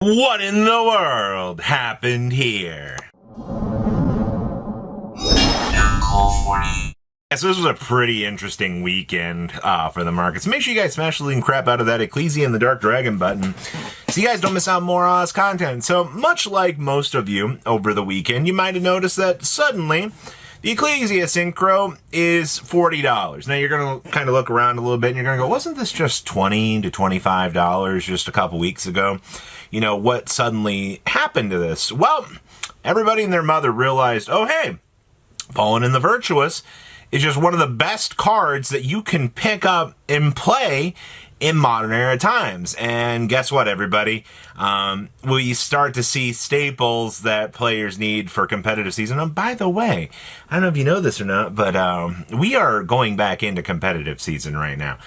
What in the world happened here? So this was a pretty interesting weekend for the markets. Make sure you guys smash the leading crap out of that Ecclesia and the Dark Dragon button so you guys don't miss out on more Oz content. So much like most of you over the weekend, you might have noticed that suddenly the Ecclesia Synchro is $40. Now you're going to kind of look around a little bit and you're going to go, wasn't this just $20 to $25 just a couple weeks ago? You know, what suddenly happened to this? Well, everybody and their mother realized, oh hey, Fallen in the Virtuous is just one of the best cards that you can pick up and play in modern era times. And guess what, everybody? We start to see staples that players need for competitive season. And by the way, I don't know if you know this or not, but we are going back into competitive season right now.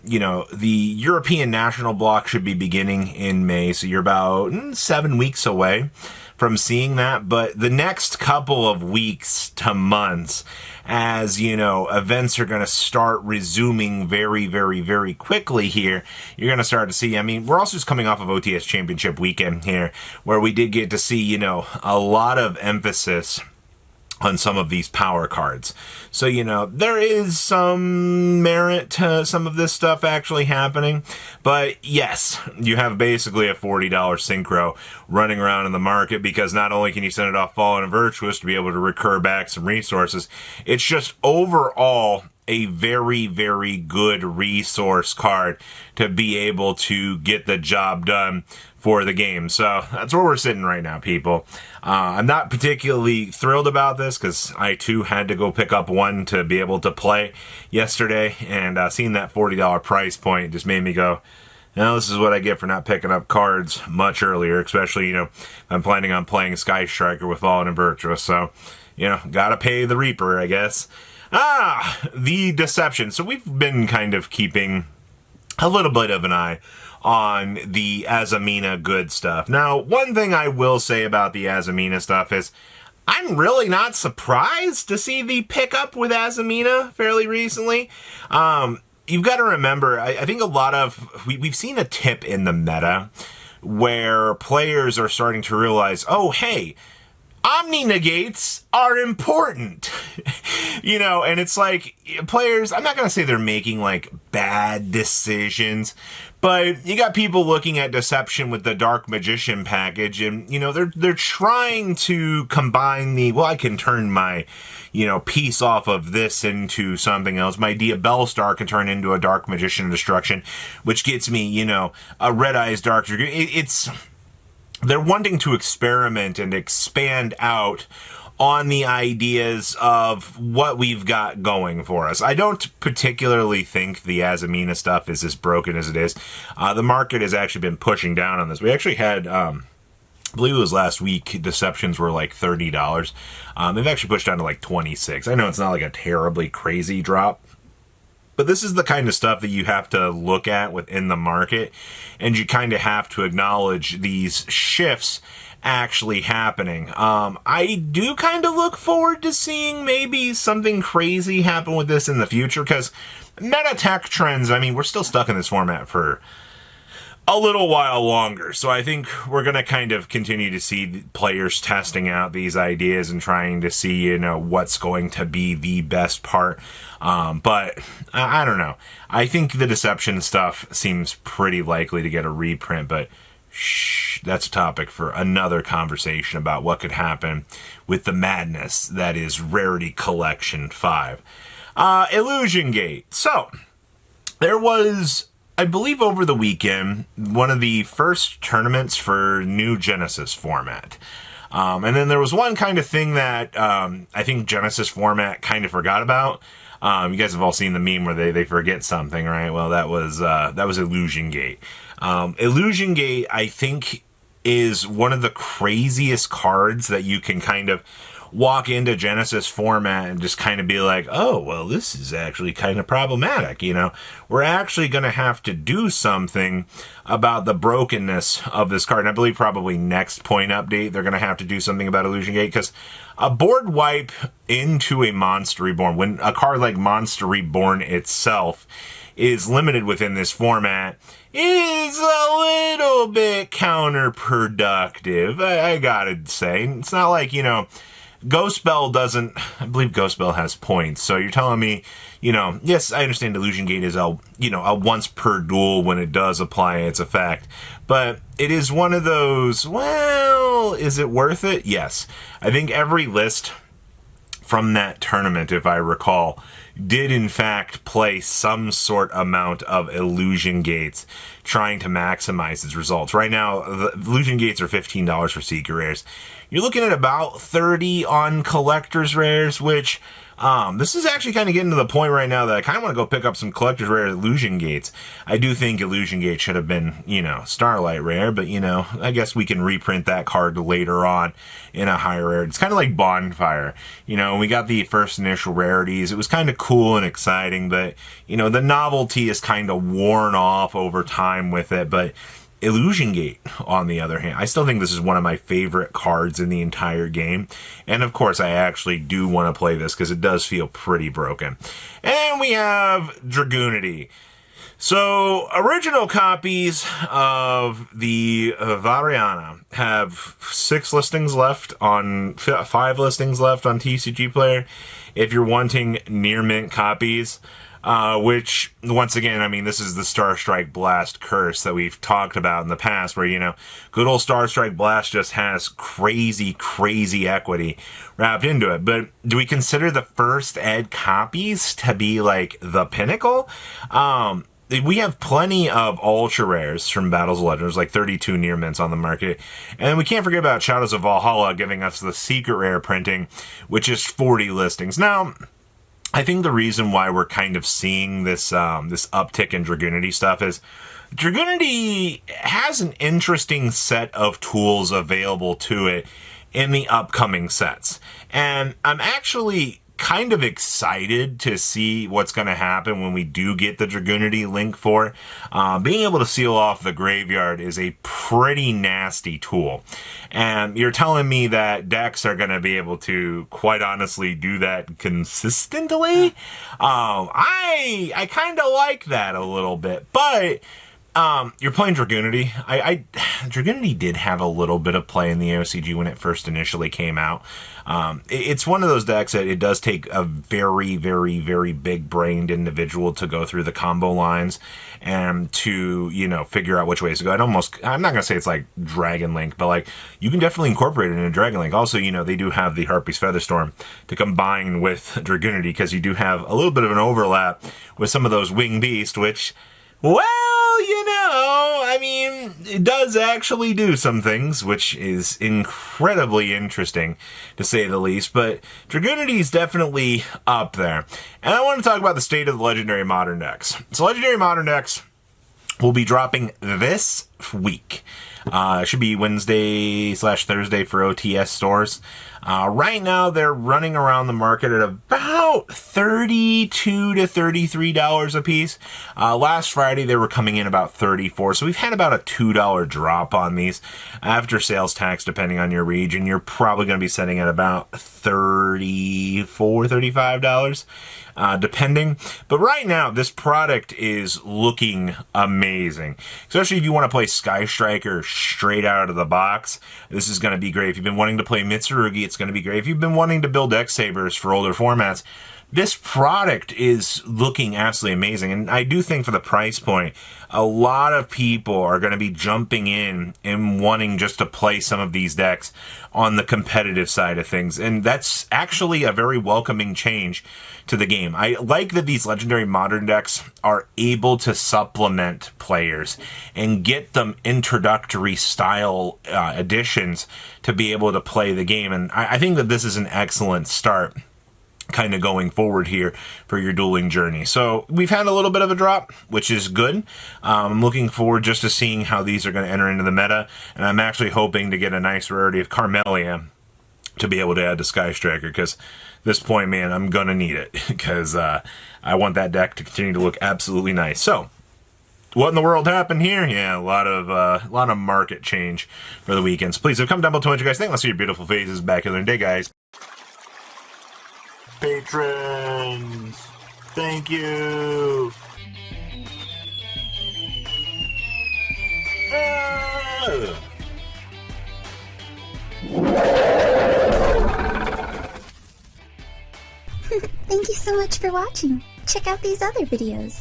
You know, the European national block should be beginning in May, so you're about 7 weeks away from seeing that. But the next couple of weeks to months, as you know, events are going to start resuming very, very, very quickly here. You're going to start to see, I mean, we're also just coming off of OTS Championship weekend here, where we did get to see, you know, a lot of emphasis on some of these power cards. So, you know, there is some merit to some of this stuff actually happening. But yes, you have basically a $40 synchro running around in the market, because not only can you send it off Fallen and Virtuous to be able to recur back some resources, it's just overall a very, very good resource card to be able to get the job done for the game. So that's where we're sitting right now, people. I'm not particularly thrilled about this, because I too had to go pick up one to be able to play yesterday, and seeing that $40 price point just made me go, now this is what I get for not picking up cards much earlier, especially, you know, I'm planning on playing Sky Striker with Fallen and Virtuous, so, you know, gotta pay the Reaper, I guess. The deception. So we've been kind of keeping a little bit of an eye on the Azamina good stuff. Now, one thing I will say about the Azamina stuff is I'm really not surprised to see the pickup with Azamina fairly recently. You've got to remember, I think a lot of, we've seen a tip in the meta where players are starting to realize, oh, hey, Omni-negates are important, you know, and it's like players, I'm not going to say they're making like bad decisions, but you got people looking at Deception with the Dark Magician package, and, you know, they're trying to combine the, well, I can turn my, you know, piece off of this into something else. My Diabell Star can turn into a Dark Magician Destruction, which gets me, you know, a Red Eyes Dark Dragoon. They're wanting to experiment and expand out on the ideas of what we've got going for us. I don't particularly think the Azamina stuff is as broken as it is. The market has actually been pushing down on this. We actually had, I believe it was last week, Deceptions were like $30. They've actually pushed down to like 26. I know it's not like a terribly crazy drop, but this is the kind of stuff that you have to look at within the market, and you kind of have to acknowledge these shifts actually happening. I do kind of look forward to seeing maybe something crazy happen with this in the future, because meta tech trends, I mean, we're still stuck in this format for a little while longer. So I think we're going to kind of continue to see players testing out these ideas and trying to see, you know, what's going to be the best part. But I don't know. I think the Deception stuff seems pretty likely to get a reprint, but shh, that's a topic for another conversation about what could happen with the madness that is Rarity Collection 5. Illusion Gate. So there was, I believe over the weekend, one of the first tournaments for new Genesis format. And then there was one kind of thing that I think Genesis format kind of forgot about. You guys have all seen the meme where they forget something, right? Well, that was Illusion Gate. Illusion Gate, I think, is one of the craziest cards that you can kind of walk into Genesis format and just kind of be like, oh, well, this is actually kind of problematic, you know? We're actually going to have to do something about the brokenness of this card. And I believe probably next point update, they're going to have to do something about Illusion Gate, because a board wipe into a Monster Reborn, when a card like Monster Reborn itself is limited within this format is a little bit counterproductive, I gotta say. It's not like, Ghost Bell doesn't, I believe Ghost Bell has points, so you're telling me, yes, I understand Illusion Gate is a once per duel when it does apply its effect, but it is one of those, well, is it worth it? Yes. I think every list from that tournament, if I recall, did in fact play some sort amount of Illusion Gates, trying to maximize its results. Right now, the Illusion Gates are $15 for Secret Rares. You're looking at about $30 on Collector's Rares, which this is actually kind of getting to the point right now that I kind of want to go pick up some Collector's Rare Illusion Gates. I do think Illusion Gate should have been, Starlight Rare, but, I guess we can reprint that card later on in a higher rare. It's kind of like Bonfire. We got the first initial rarities. It was kind of cool and exciting, but, the novelty is kind of worn off over time with it, but Illusion Gate, on the other hand, I still think this is one of my favorite cards in the entire game. And of course, I actually do want to play this because it does feel pretty broken. And we have Dragunity. So, original copies of the Variana have 5 listings left on TCG Player. If you're wanting near mint copies, which, once again, I mean, this is the Starstrike Blast curse that we've talked about in the past, where, good old Starstrike Blast just has crazy, crazy equity wrapped into it. But do we consider the first ed copies to be, like, the pinnacle? We have plenty of ultra rares from Battles of Legends, like 32 near mints on the market. And we can't forget about Shadows of Valhalla giving us the secret rare printing, which is 40 listings. Now, I think the reason why we're kind of seeing this this uptick in Dragunity stuff is Dragunity has an interesting set of tools available to it in the upcoming sets. And I'm actually kind of excited to see what's going to happen when we do get the Dragunity link for it. Being able to seal off the graveyard is a pretty nasty tool. And you're telling me that decks are going to be able to, quite honestly, do that consistently? I kind of like that a little bit. But you're playing Dragunity. Dragunity did have a little bit of play in the OCG when it first initially came out. It's one of those decks that it does take a very, very, very big-brained individual to go through the combo lines and to, figure out which ways to go. I'm not going to say it's like Dragon Link, but like, you can definitely incorporate it in a Dragon Link. Also, they do have the Harpy's Featherstorm to combine with Dragunity, because you do have a little bit of an overlap with some of those Wing Beast, which, well, I mean, it does actually do some things, which is incredibly interesting, to say the least. But Dragunity is definitely up there. And I want to talk about the state of the Legendary Modern decks. So Legendary Modern decks will be dropping this week. It should be Wednesday/Thursday for OTS stores. Right now, they're running around the market at about $32 to $33 a piece. Last Friday, they were coming in about $34. So we've had about a $2 drop on these. After sales tax, depending on your region, you're probably going to be setting at about $34, $35. Depending. But right now, this product is looking amazing. Especially if you want to play Sky Striker straight out of the box. This is going to be great. If you've been wanting to play Mitsurugi, it's going to be great. If you've been wanting to build X-Sabers for older formats, this product is looking absolutely amazing. And I do think for the price point, a lot of people are going to be jumping in and wanting just to play some of these decks on the competitive side of things. And that's actually a very welcoming change to the game. I like that these Legendary Modern decks are able to supplement players and get them introductory style additions to be able to play the game. And I think that this is an excellent start kind of going forward here for your dueling journey. So we've had a little bit of a drop, which is good. I'm looking forward just to seeing how these are going to enter into the meta, and I'm actually hoping to get a nice rarity of Carmelia to be able to add to Sky Striker, because this point, man, I'm going to need it, because I want that deck to continue to look absolutely nice. So what in the world happened here? Yeah, a lot of market change for the weekends. Please, come down below to what you guys think. Let's see your beautiful faces back here in the day, guys. Patrons, thank you. Thank you so much for watching. Check out these other videos.